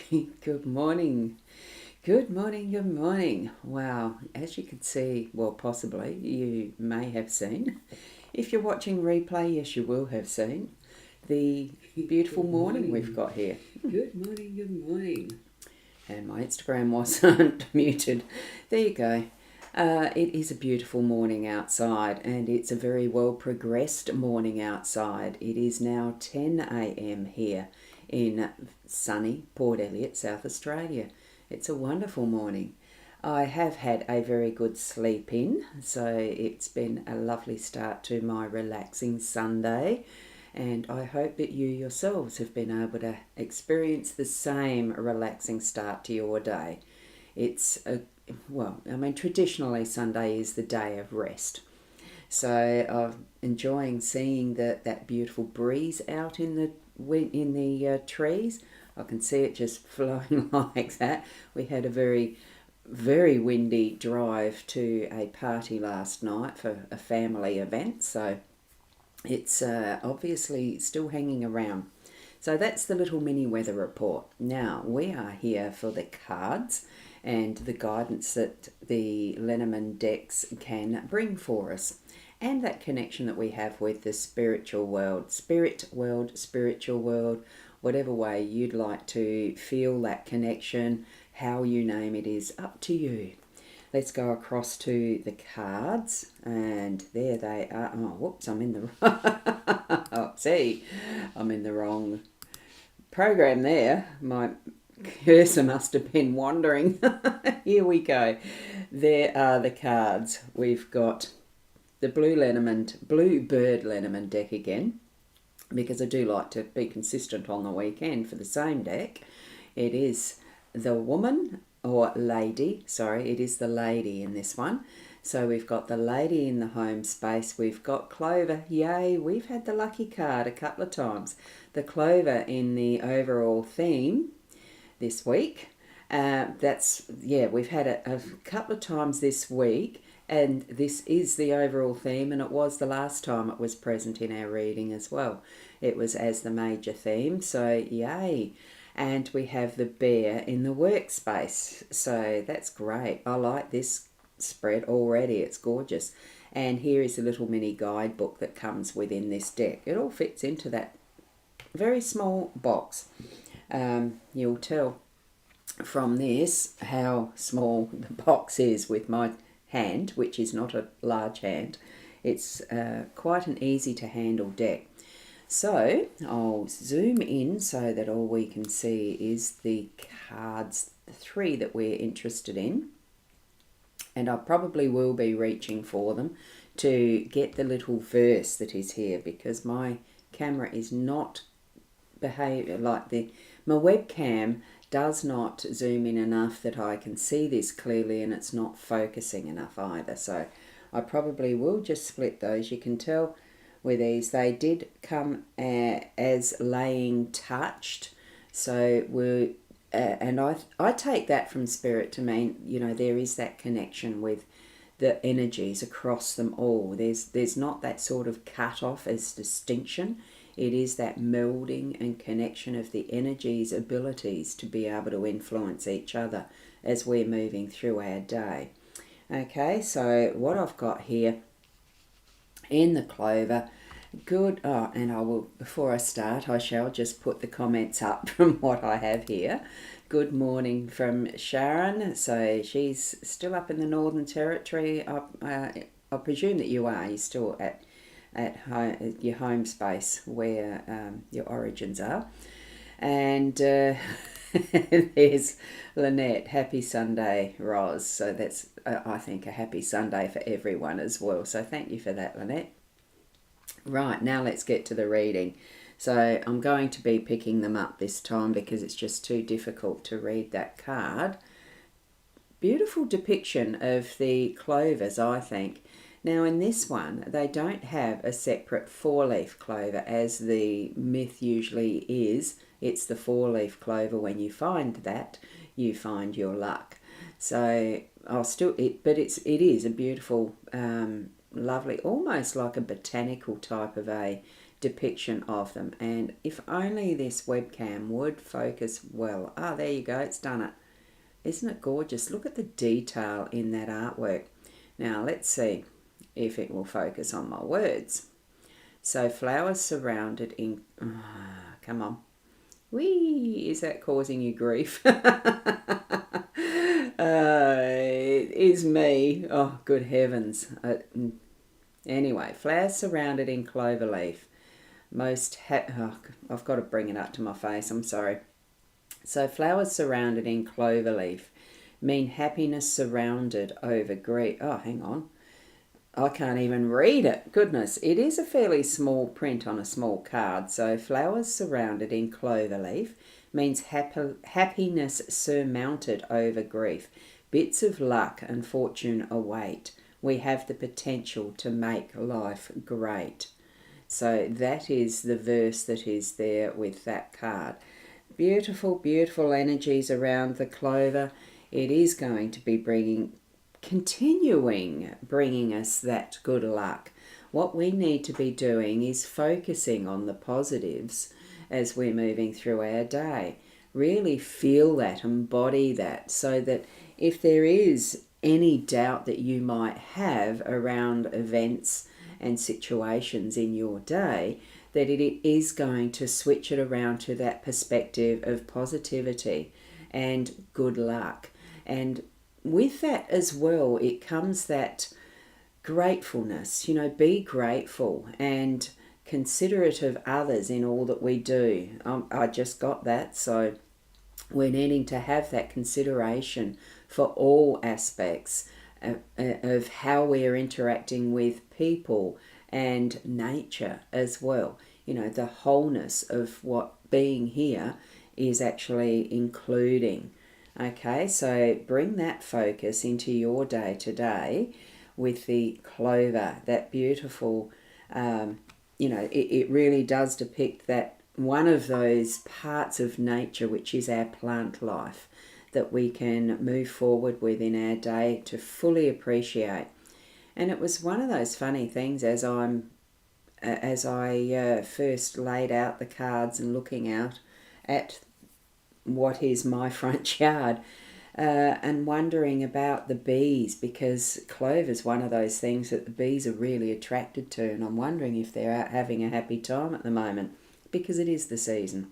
Good morning. Good morning, good morning. Wow, as you can see, well, possibly you may have seen, if you're watching replay, yes, you will have seen the beautiful morning we've got here. Good morning, good morning. And my Instagram wasn't muted. There you go. It is a beautiful morning outside, and it's a very well progressed morning outside. It is now 10 a.m. here in sunny Port Elliot, South Australia. It's a wonderful morning. I have had a very good sleep in, so it's been a lovely start to my relaxing Sunday. And I hope that you yourselves have been able to experience the same relaxing start to your day. Traditionally Sunday is the day of rest. So I'm enjoying seeing that beautiful breeze out in the trees. I can see it just flowing like that. We had a very windy drive to a party last night for a family event, so it's obviously still hanging around. So that's the little mini weather report. Now we are here for the cards and the guidance that the Lenormand decks can bring for us, and that connection that we have with the spiritual world, spiritual world, whatever way you'd like to feel that connection, how you name it is up to you. Let's go across to the cards, and there they are. Oh, whoops, I'm in the oh, see, I'm in the wrong program there. My cursor must have been wandering. Here we go. There are the cards. We've got the Blue Bird Lenormand deck again, because I do like to be consistent on the weekend for the same deck. It is the woman or lady, sorry, it is the lady in this one. So we've got the lady in the home space. We've got Clover. Yay, we've had the lucky card a couple of times. The Clover in the overall theme this week. We've had it a couple of times this week, and this is the overall theme, and it was the last time it was present in our reading as well. It was as the major theme, so yay. And we have the bear in the workspace, so that's great. I like this spread already, it's gorgeous. And here is a little mini guidebook that comes within this deck. It all fits into that very small box. You'll tell from this how small the box is with my hand, which is not a large hand. It's quite an easy to handle deck. So I'll zoom in so that all we can see is the cards, the three that we're interested in. And I probably will be reaching for them to get the little verse that is here, because my camera is not behaving like my webcam does not zoom in enough that I can see this clearly, and it's not focusing enough either. So I probably will just split those. You can tell with these, they did come as laying touched. So I take that from spirit to mean, there is that connection with the energies across them all. There's not that sort of cut off as distinction. It is that melding and connection of the energies' abilities to be able to influence each other as we're moving through our day. Okay, so what I've got here in the Clover, good. Oh, and I will, before I start, I shall just put the comments up from what I have here. Good morning from Sharon. So she's still up in the Northern Territory. I presume that you are. You're still at home, your home space where your origins are. And there's Lynette. Happy Sunday, Roz. So that's, I think, a happy Sunday for everyone as well. So thank you for that, Lynette. Right, now let's get to the reading. So I'm going to be picking them up this time because it's just too difficult to read that card. Beautiful depiction of the clovers, I think. Now in this one, they don't have a separate four-leaf clover as the myth usually is. It's the four-leaf clover. When you find that, you find your luck. So it is a beautiful, lovely, almost like a botanical type of a depiction of them. And if only this webcam would focus well. Ah, there you go, it's done it. Isn't it gorgeous? Look at the detail in that artwork. Now let's see if it will focus on my words. So flowers surrounded in... come on. Whee! Is that causing you grief? It is me. Oh, good heavens. Anyway, flowers surrounded in clover leaf. I've got to bring it up to my face. I'm sorry. So flowers surrounded in clover leaf mean happiness surrounded over grief. Oh, hang on. I can't even read it. Goodness, it is a fairly small print on a small card. So flowers surrounded in clover leaf means happiness surmounted over grief. Bits of luck and fortune await. We have the potential to make life great. So that is the verse that is there with that card. Beautiful, beautiful energies around the clover. It is going to be bringing us that good luck. What we need to be doing is focusing on the positives as we're moving through our day. Really feel that, embody that, so that if there is any doubt that you might have around events and situations in your day, that it is going to switch it around to that perspective of positivity and good luck. And with that as well, it comes that gratefulness. Be grateful and considerate of others in all that we do. I just got that, so we're needing to have that consideration for all aspects of how we are interacting with people and nature as well. The wholeness of what being here is actually including. Okay, so bring that focus into your day today with the clover, that beautiful, it really does depict that one of those parts of nature which is our plant life that we can move forward with in our day to fully appreciate. And it was one of those funny things as I first laid out the cards and looking out at what is my front yard and wondering about the bees, because clover is one of those things that the bees are really attracted to, and I'm wondering if they're out having a happy time at the moment because it is the season.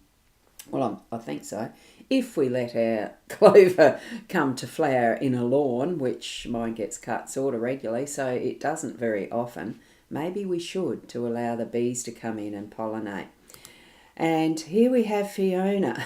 Well, I think so. If we let our clover come to flower in a lawn, which mine gets cut sort of regularly, so it doesn't very often, maybe we should, to allow the bees to come in and pollinate. And here we have Fiona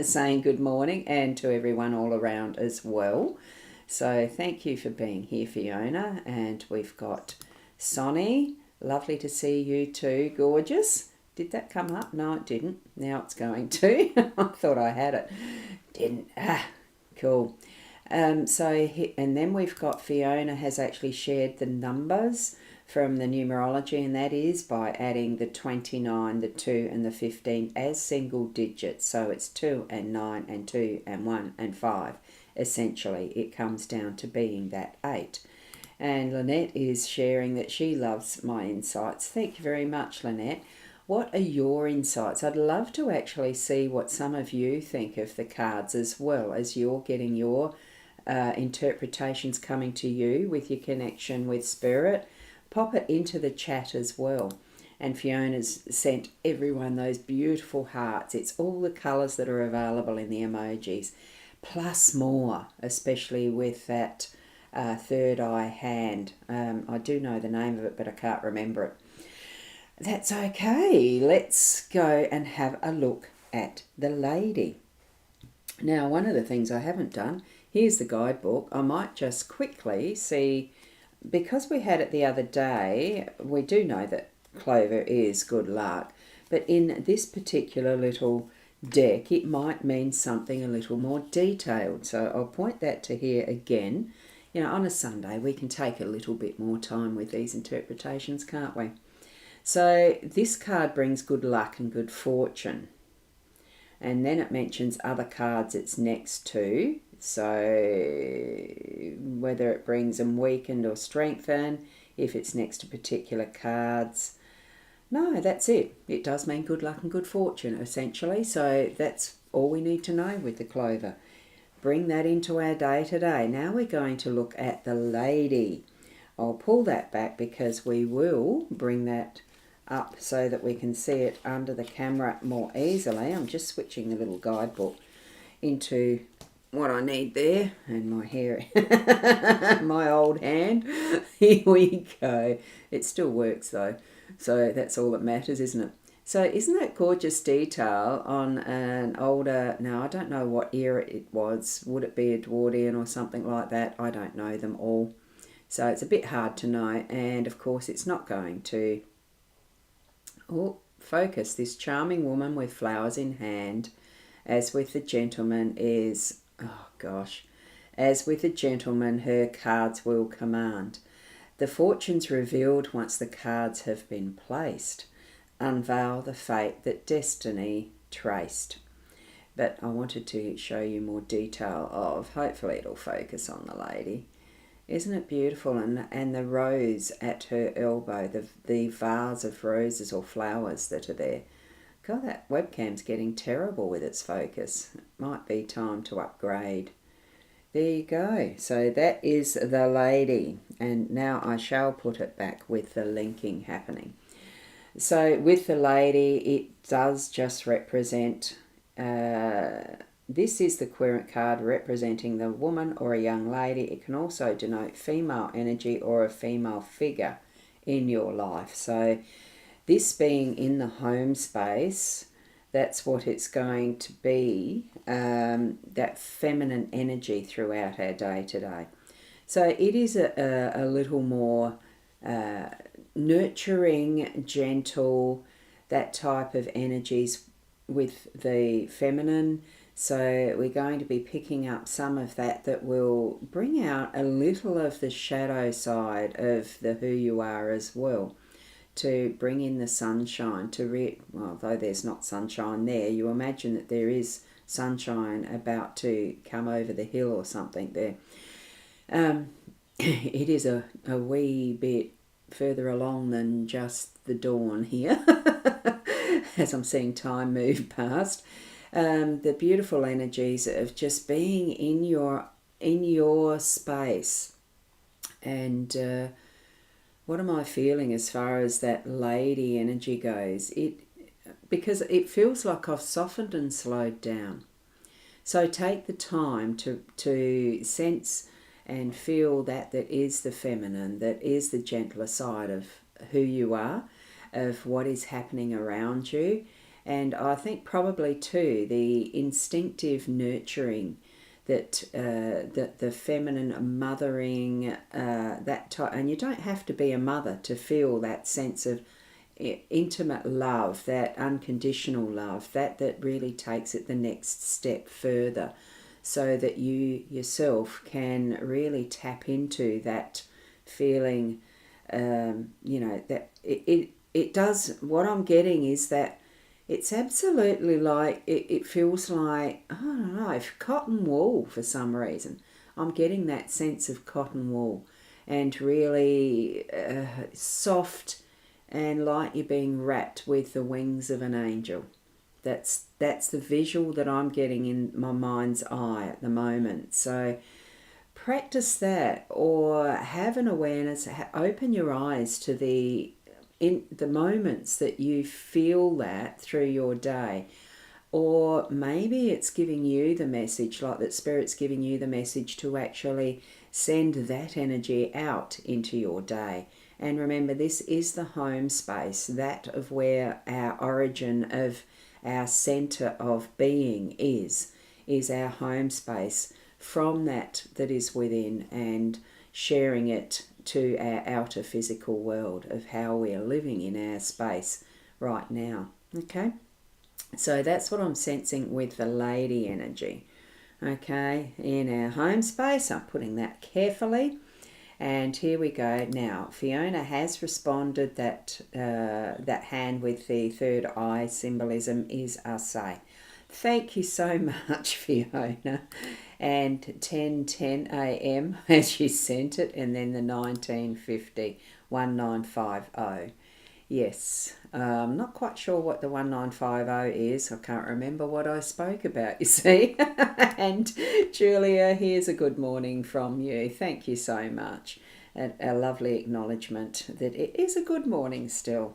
saying good morning, and to everyone all around as well. So thank you for being here, Fiona. And we've got Sonny. Lovely to see you too, gorgeous. Did that come up? No, it didn't. Now it's going to. I thought I had it. Didn't. Cool. And then we've got Fiona has actually shared the numbers from the numerology, and that is by adding the 29, the 2 and the 15 as single digits. So it's 2 and 9 and 2 and 1 and 5. Essentially, it comes down to being that 8. And Lynette is sharing that she loves my insights. Thank you very much, Lynette. What are your insights? I'd love to actually see what some of you think of the cards as well as you're getting your interpretations coming to you with your connection with Spirit. Pop it into the chat as well. And Fiona's sent everyone those beautiful hearts. It's all the colours that are available in the emojis, plus more, especially with that third eye hand. I do know the name of it, but I can't remember it. That's okay. Let's go and have a look at the lady. Now, one of the things I haven't done, here's the guidebook. I might just quickly see, because we had it the other day, we do know that clover is good luck, but in this particular little deck, it might mean something a little more detailed. So I'll point that to here again. On a Sunday, we can take a little bit more time with these interpretations, can't we? So this card brings good luck and good fortune. And then it mentions other cards it's next to. So whether it brings them weakened or strengthened, if it's next to particular cards. No, that's it. It does mean good luck and good fortune, essentially. So that's all we need to know with the clover. Bring that into our day to day. Now we're going to look at the lady. I'll pull that back because we will bring that up so that we can see it under the camera more easily. I'm just switching the little guidebook into what I need there, and my hair, my old hand. Here we go. It still works though, so that's all that matters, isn't it? So isn't that gorgeous detail on an older, now I don't know what era it was, would it be Edwardian or something like that? I don't know them all, so it's a bit hard to know, and of course it's not going to focus. This charming woman with flowers in hand, as with the gentleman, is, oh gosh, as with the gentleman, her cards will command. The fortunes revealed once the cards have been placed unveil the fate that destiny traced. But I wanted to show you more detail of, hopefully it'll focus on the lady. Isn't it beautiful? And the rose at her elbow, the vase of roses or flowers that are there. God, that webcam's getting terrible with its focus. It might be time to upgrade. There you go. So that is the lady. And now I shall put it back with the linking happening. So with the lady, it does just represent, this is the current card representing the woman or a young lady. It can also denote female energy or a female figure in your life. So this being in the home space, that's what it's going to be, that feminine energy throughout our day to day. So it is a little more nurturing, gentle, that type of energies with the feminine. So we're going to be picking up some of that will bring out a little of the shadow side of the who you are as well, to bring in the sunshine, well, though there's not sunshine there, you imagine that there is sunshine about to come over the hill or something there. It is a wee bit further along than just the dawn here, as I'm seeing time move past. The beautiful energies of just being in your space. And what am I feeling as far as that lady energy goes? Because it feels like I've softened and slowed down. So take the time to sense and feel that is the feminine, that is the gentler side of who you are, of what is happening around you. And I think probably too the instinctive nurturing that the feminine mothering, that type, and you don't have to be a mother to feel that sense of intimate love, that unconditional love, that really takes it the next step further, so that you yourself can really tap into that feeling. That it does. What I'm getting is that it's absolutely like, it feels like, I don't know, cotton wool for some reason. I'm getting that sense of cotton wool, and really soft, and like you're being wrapped with the wings of an angel. That's the visual that I'm getting in my mind's eye at the moment. So practice that, or have an awareness, open your eyes to in the moments that you feel that through your day. Or maybe it's giving you the message, like that Spirit's giving you the message to actually send that energy out into your day. And remember, this is the home space, that of where our origin of our center of being is our home space. From that is within, and sharing it to our outer physical world of how we are living in our space right now. Okay, so that's what I'm sensing with the lady energy. Okay, in our home space, I'm putting that carefully. And here we go. Now, Fiona has responded that that hand with the third eye symbolism is Asai. Thank you so much, Fiona. And 10:10 a.m. as you sent it, and then the 1950 1950. Yes, not quite sure what the 1950 is. I can't remember what I spoke about, you see. And Julia, here's a good morning from you. Thank you so much. A lovely acknowledgement that it is a good morning still.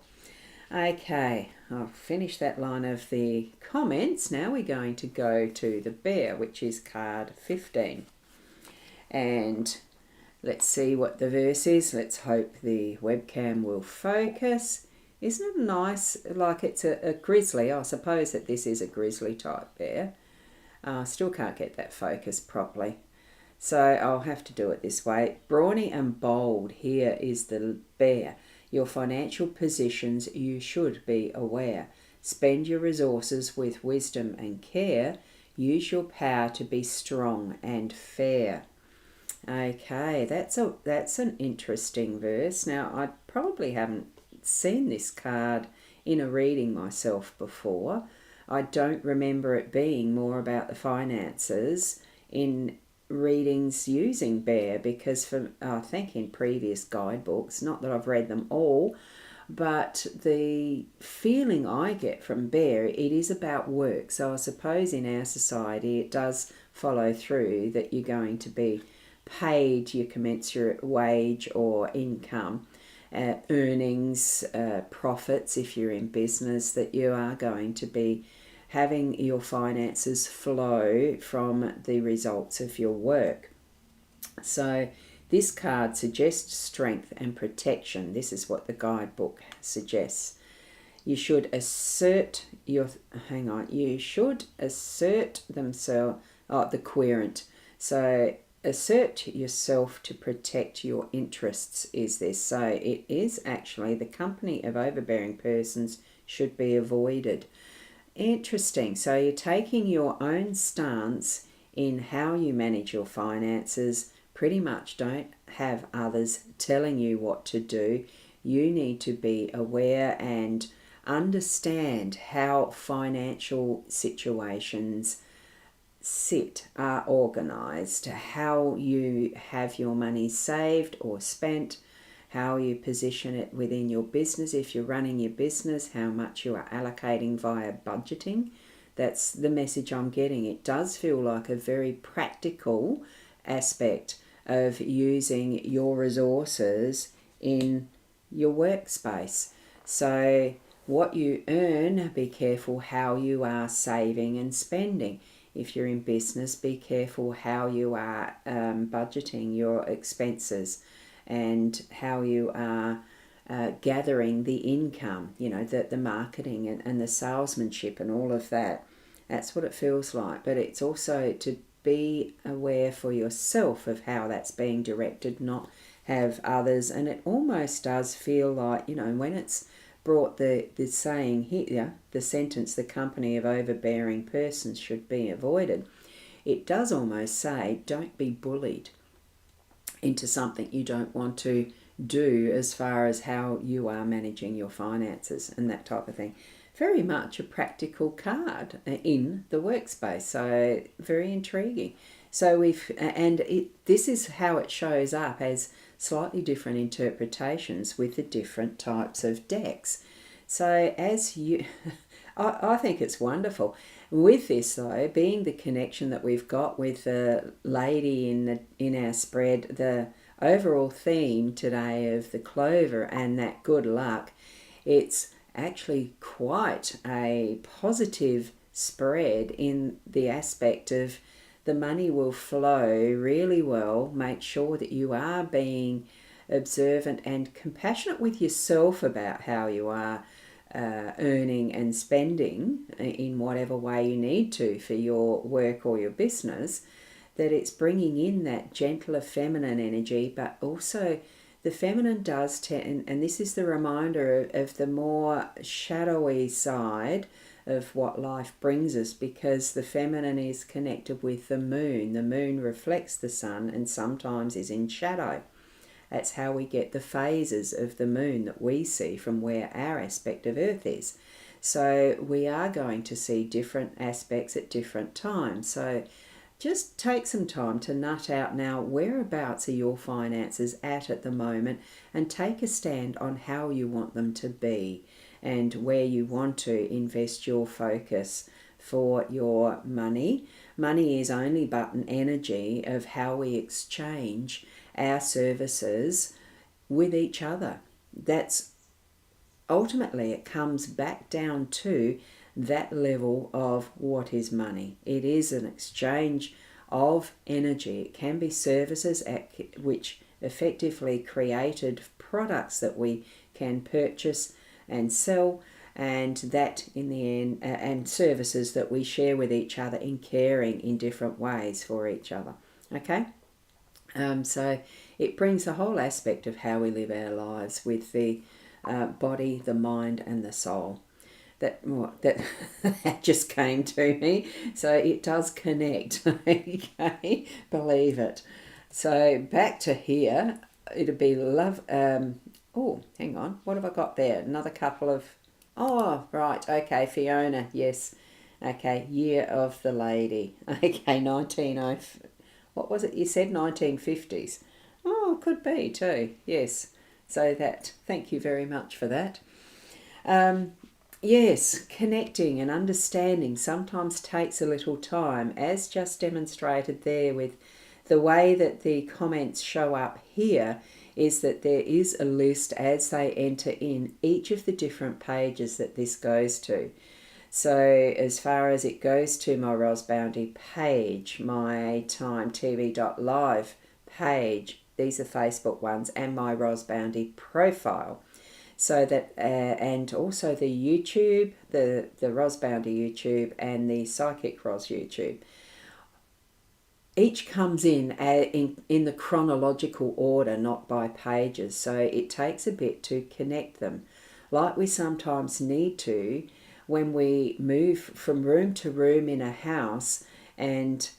Okay, I'll finish that line of the comments. Now we're going to go to the bear, which is card 15. And let's see what the verse is. Let's hope the webcam will focus. Isn't it nice? Like it's a grizzly. I suppose that this is a grizzly type bear. Still can't get that focus properly. So I'll have to do it this way. Brawny and bold, here is the bear. Your financial positions you should be aware. Spend your resources with wisdom and care. Use your power to be strong and fair. Okay, that's an interesting verse. Now, I probably haven't seen this card in a reading myself before. I don't remember it being more about the finances in readings using bear, because I think in previous guidebooks, not that I've read them all, but the feeling I get from bear, it is about work. So I suppose in our society it does follow through that you're going to be paid your commensurate wage or income, earnings, profits if you're in business, that you are going to be having your finances flow from the results of your work. So this card suggests strength and protection. This is what the guidebook suggests. You should assert themselves, the querent. So assert yourself to protect your interests is this. So it is actually the company of overbearing persons should be avoided. Interesting. So you're taking your own stance in how you manage your finances. Pretty much don't have others telling you what to do. You need to be aware and understand how financial situations are organised, how you have your money saved or spent, how you position it within your business. If you're running your business, how much you are allocating via budgeting. That's the message I'm getting. It does feel like a very practical aspect of using your resources in your workspace. So what you earn, be careful how you are saving and spending. If you're in business, be careful how you are budgeting your expenses and how you are gathering the income, the marketing and the salesmanship and all of that. That's what it feels like. But it's also to be aware for yourself of how that's being directed, not have others. And it almost does feel like, when it's brought the saying here, the sentence, the company of overbearing persons should be avoided, it does almost say don't be bullied into something you don't want to do as far as how you are managing your finances and that type of thing. Very much a practical card in the workspace, so very intriguing. So this is how it shows up as slightly different interpretations with the different types of decks. So I think it's wonderful. With this though, being the connection that we've got with the lady in our spread, the overall theme today of the clover and that good luck, it's actually quite a positive spread in the aspect of the money will flow really well. Make sure that you are being observant and compassionate with yourself about how you are earning and spending in whatever way you need to for your work or your business, that it's bringing in that gentler feminine energy, but also the feminine does tend, and this is the reminder of the more shadowy side of what life brings us, because the feminine is connected with the moon. The moon reflects the sun and sometimes is in shadow. That's how we get the phases of the moon that we see from where our aspect of Earth is. So we are going to see different aspects at different times. So just take some time to nut out now whereabouts are your finances at the moment, and take a stand on how you want them to be and where you want to invest your focus for your money. Money is only but an energy of how we exchange our services with each other. That's ultimately, it comes back down to that level of what is money. It is an exchange of energy. It can be services which effectively created products that we can purchase and sell, and that in the end, and services that we share with each other in caring in different ways for each other. Okay? So it brings the whole aspect of how we live our lives with the body, the mind, and the soul. That that just came to me. So it does connect. Okay, believe it. So back to here, it'd be love. Oh, hang on. What have I got there? Another couple of. Oh, right. Okay, Fiona. Yes. Okay, year of the lady. Okay, 19. What was it you said? 1950s. Oh, could be too. Yes. So that. Thank you very much for that. Yes, connecting and understanding sometimes takes a little time, as just demonstrated there with the way that the comments show up here. Is that there is a list as they enter in each of the different pages that this goes to. So as far as it goes to my Ros Bounty page, my timetv.live page, these are Facebook ones, and my Ros Bounty profile. So that, and also the YouTube, the Ros Bounty YouTube and the Psychic Ros YouTube. Each comes in the chronological order, not by pages. So it takes a bit to connect them, like we sometimes need to when we move from room to room in a house. And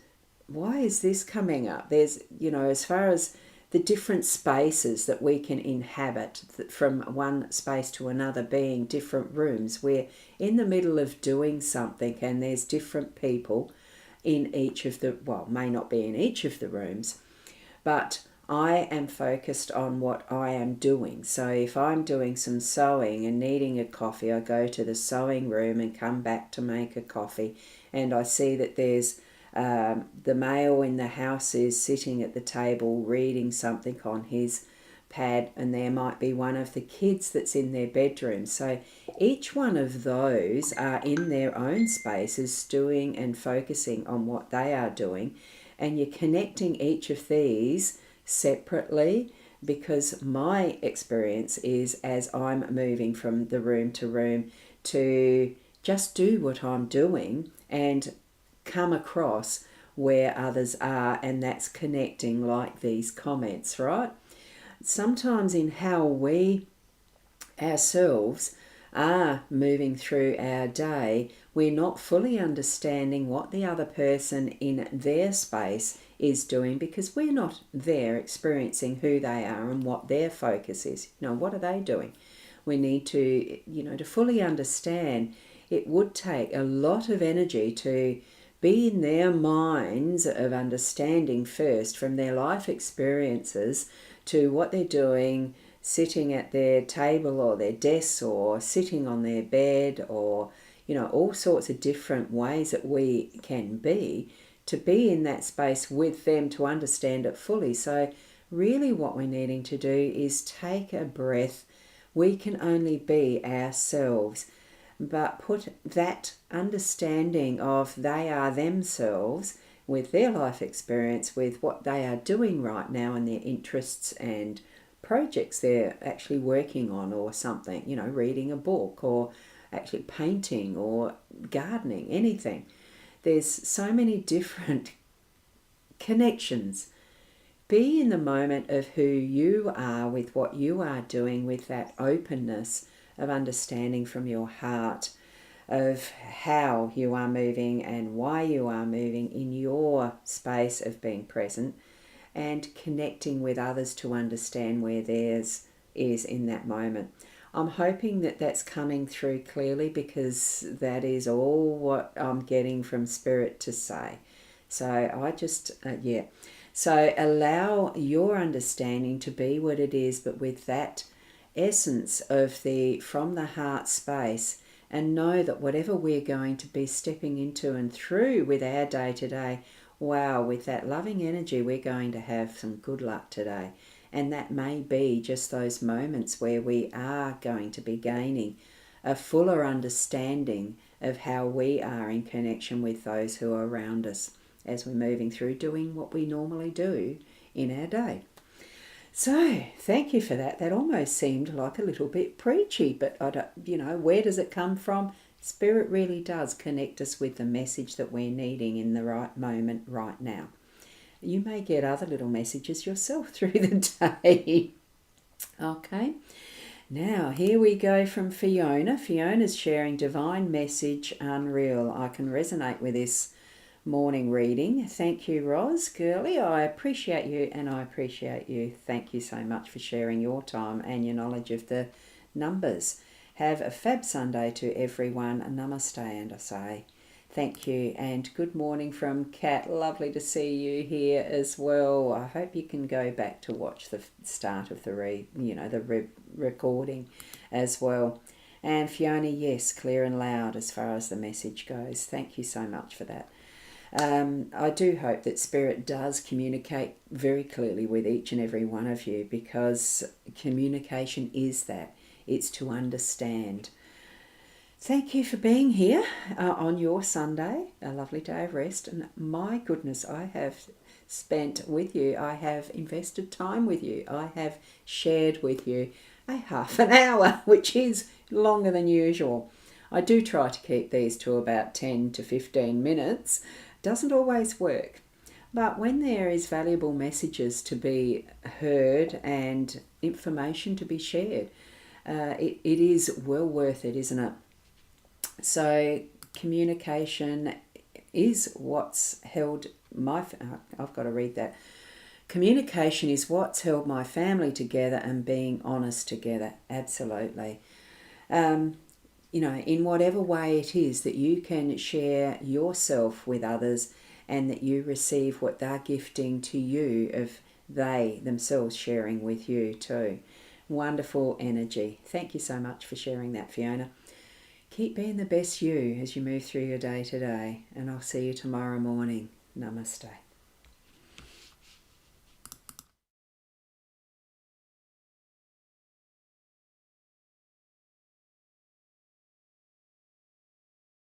why is this coming up? There's, as far as the different spaces that we can inhabit from one space to another being different rooms, we're in the middle of doing something and there's different people in each of the, well, may not be in each of the rooms, but I am focused on what I am doing. So if I'm doing some sewing and needing a coffee, I go to the sewing room and come back to make a coffee, and I see that there's the male in the house is sitting at the table reading something on his pad, and there might be one of the kids that's in their bedroom. So each one of those are in their own spaces doing and focusing on what they are doing, and you're connecting each of these separately, because my experience is as I'm moving from the room to room to just do what I'm doing and come across where others are, and that's connecting like these comments, right? Sometimes in how we ourselves are moving through our day, we're not fully understanding what the other person in their space is doing, because we're not there experiencing who they are and what their focus is. What are they doing? We need to, to fully understand. It would take a lot of energy to be in their minds of understanding first, from their life experiences to what they're doing, sitting at their table or their desk or sitting on their bed, or all sorts of different ways that we can be, to be in that space with them to understand it fully. So really what we're needing to do is take a breath. We can only be ourselves, but put that understanding of they are themselves with their life experience, with what they are doing right now and their interests and projects they're actually working on, or something, reading a book or actually painting or gardening, anything. There's so many different connections. Be in the moment of who you are with what you are doing, with that openness of understanding from your heart of how you are moving and why you are moving in your space of being present, and connecting with others to understand where theirs is in that moment. I'm hoping that that's coming through clearly, because that is all what I'm getting from Spirit to say. So I just, yeah. So allow your understanding to be what it is, but with that essence of the from the heart space, and know that whatever we're going to be stepping into and through with our day to day, wow, with that loving energy, we're going to have some good luck today. And that may be just those moments where we are going to be gaining a fuller understanding of how we are in connection with those who are around us as we're moving through doing what we normally do in our day. So, thank you for that. That almost seemed like a little bit preachy, but I don't, where does it come from? Spirit really does connect us with the message that we're needing in the right moment right now. You may get other little messages yourself through the day. Okay. Now, here we go from Fiona. Fiona's sharing divine message, unreal. I can resonate with this morning reading. Thank you, Roz. Girly, I appreciate you and I appreciate you. Thank you so much for sharing your time and your knowledge of the numbers. Have a fab Sunday to everyone. Namaste, and I say thank you and good morning from Kat. Lovely to see you here as well. I hope you can go back to watch the start of the recording as well. And Fiona, yes, clear and loud as far as the message goes. Thank you so much for that. I do hope that Spirit does communicate very clearly with each and every one of you, because communication is that. It's to understand. Thank you for being here on your Sunday, a lovely day of rest. And my goodness, I have spent with you. I have invested time with you. I have shared with you a half an hour, which is longer than usual. I do try to keep these to about 10 to 15 minutes. Doesn't always work. But when there is valuable messages to be heard and information to be shared, it is well worth it, isn't it? So communication is what's held I've got to read that. Communication is what's held my family together, and being honest together. Absolutely. In whatever way it is that you can share yourself with others, and that you receive what they're gifting to you of they themselves sharing with you too. Wonderful energy. Thank you so much for sharing that, Fiona. Keep being the best you as you move through your day today, and I'll see you tomorrow morning. Namaste.